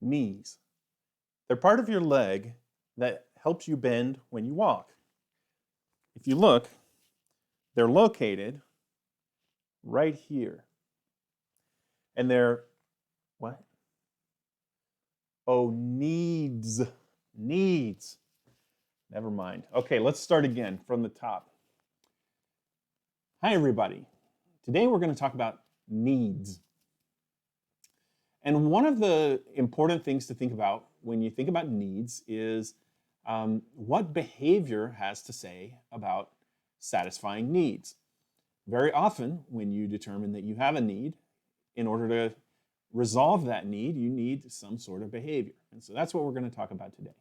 knees. They're part of your leg that helps you bend when you walk. If you look, they're located right here. And they're, what? Oh, needs. Needs. Never mind. Okay, let's start again from the top. Hi, everybody. Today we're going to talk about needs. And one of the important things to think about when you think about needs is what behavior has to say about satisfying needs. Very often, when you determine that you have a need, in order to resolve that need, you need some sort of behavior. And so that's what we're going to talk about today.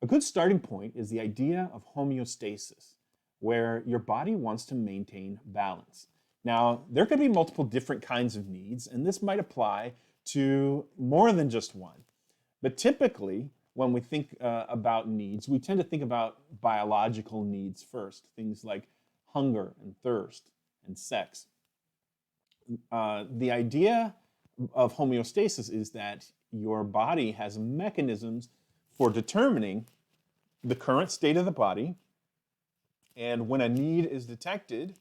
A good starting point is the idea of homeostasis, where your body wants to maintain balance. Now, there could be multiple different kinds of needs, and this might apply to more than just one. But typically, when we think about needs, we tend to think about biological needs first, things like hunger and thirst and sex. The idea of homeostasis is that your body has mechanisms for determining the current state of the body, and when a need is detected,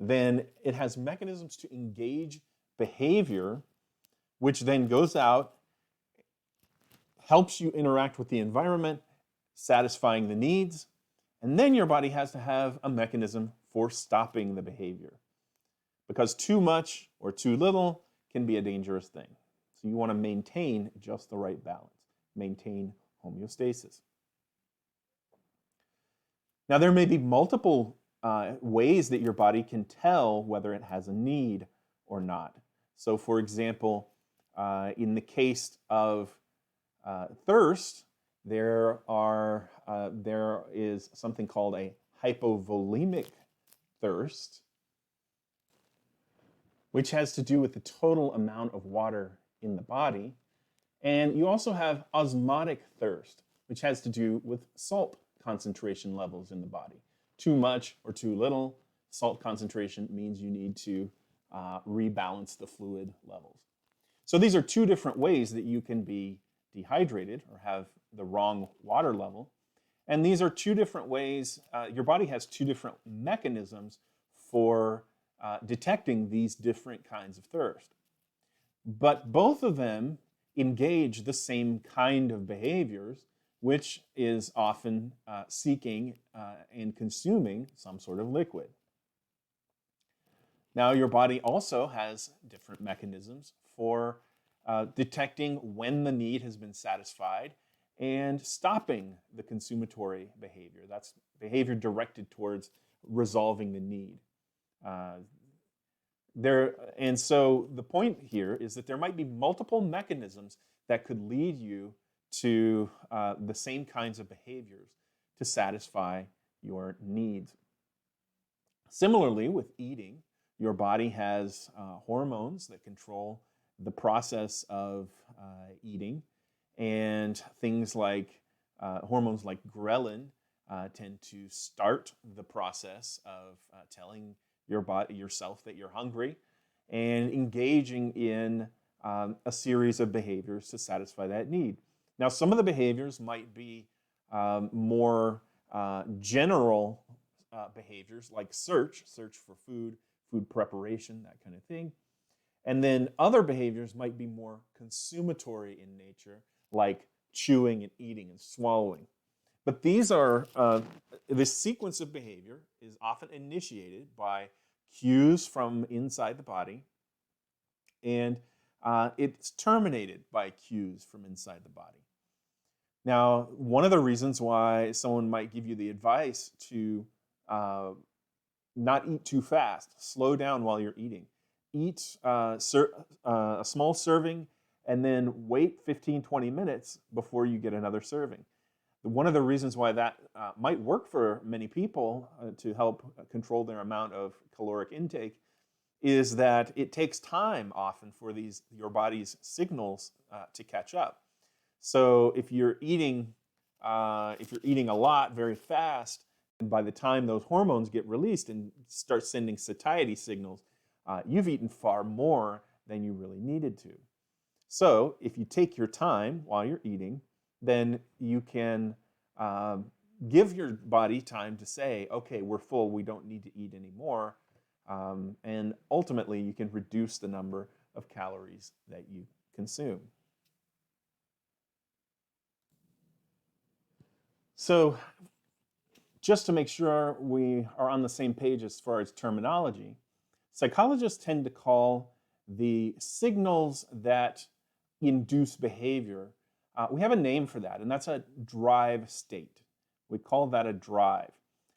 then it has mechanisms to engage behavior, which then goes out, helps you interact with the environment, satisfying the needs, and then your body has to have a mechanism for stopping the behavior. Because too much or too little can be a dangerous thing. So you want to maintain just the right balance, maintain homeostasis. Now, there may be multiple ways that your body can tell whether it has a need or not. So, for example, in the case of thirst, there is something called a hypovolemic thirst, which has to do with the total amount of water in the body. And you also have osmotic thirst, which has to do with salt concentration levels in the body. Too much or too little salt concentration means you need to rebalance the fluid levels. So these are two different ways that you can be dehydrated or have the wrong water level. And these are two different ways, your body has two different mechanisms for detecting these different kinds of thirst. But both of them engage the same kind of behaviors, which is often seeking and consuming some sort of liquid. Now, your body also has different mechanisms for detecting when the need has been satisfied and stopping the consummatory behavior. That's behavior directed towards resolving the need. And so the point here is that there might be multiple mechanisms that could lead you to the same kinds of behaviors to satisfy your needs. Similarly, with eating, your body has hormones that control the process of eating, and things like hormones like ghrelin tend to start the process of telling yourself that you're hungry and engaging in a series of behaviors to satisfy that need. Now, some of the behaviors might be more general behaviors like search for food preparation, that kind of thing. And then other behaviors might be more consummatory in nature, like chewing and eating and swallowing. But these are, this sequence of behavior is often initiated by cues from inside the body, and it's terminated by cues from inside the body. Now, one of the reasons why someone might give you the advice to not eat too fast, slow down while you're eating, eat a small serving, and then wait 15-20 minutes before you get another serving. One of the reasons why that might work for many people to help control their amount of caloric intake is that it takes time often for your body's signals to catch up. So if you're eating a lot very fast, and by the time those hormones get released and start sending satiety signals, you've eaten far more than you really needed to. So if you take your time while you're eating, then you can give your body time to say, okay, we're full, we don't need to eat anymore. And ultimately, you can reduce the number of calories that you consume. So just to make sure we are on the same page as far as terminology, psychologists tend to call the signals that induce behavior, we have a name for that, and that's a drive state. We call that a drive.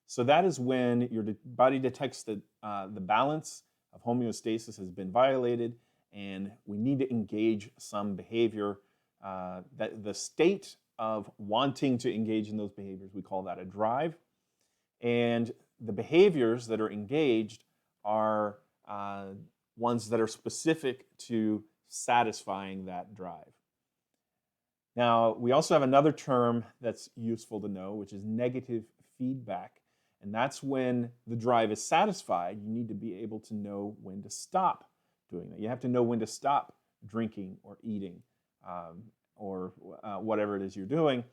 So that is when your body detects that the balance of homeostasis has been violated and we need to engage some behavior. That the state of wanting to engage in those behaviors, we call that a drive. And the behaviors that are engaged are ones that are specific to satisfying that drive. Now, we also have another term that's useful to know, which is negative feedback. And that's when the drive is satisfied, you need to be able to know when to stop doing that. You have to know when to stop drinking or eating or whatever it is you're doing,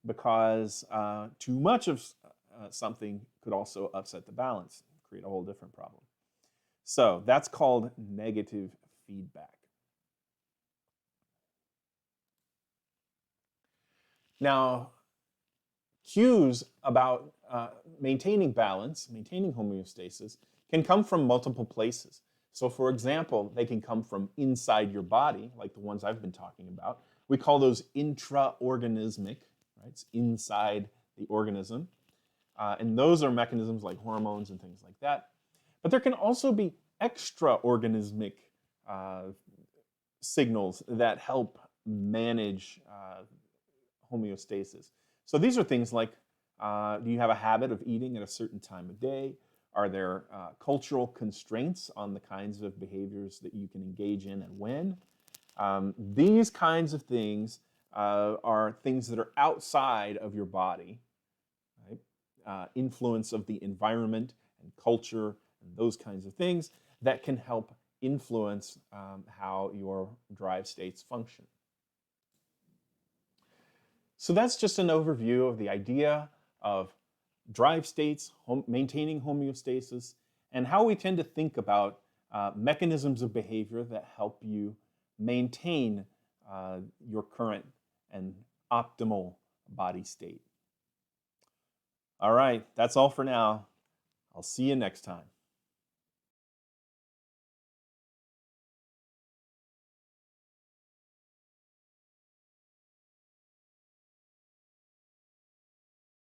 because too much of something could also upset the balance, create a whole different problem. So that's called negative feedback. Now, cues about maintaining balance, maintaining homeostasis, can come from multiple places. So for example, they can come from inside your body, like the ones I've been talking about. We call those intra-organismic, right? It's inside the organism. And those are mechanisms like hormones and things like that. But there can also be extra-organismic signals that help manage homeostasis. So these are things like, do you have a habit of eating at a certain time of day? Are there cultural constraints on the kinds of behaviors that you can engage in and when? These kinds of things are things that are outside of your body, right? Influence of the environment and culture and those kinds of things that can help influence how your drive states function. So that's just an overview of the idea of drive states, maintaining homeostasis, and how we tend to think about mechanisms of behavior that help you maintain your current and optimal body state. All right, that's all for now. I'll see you next time.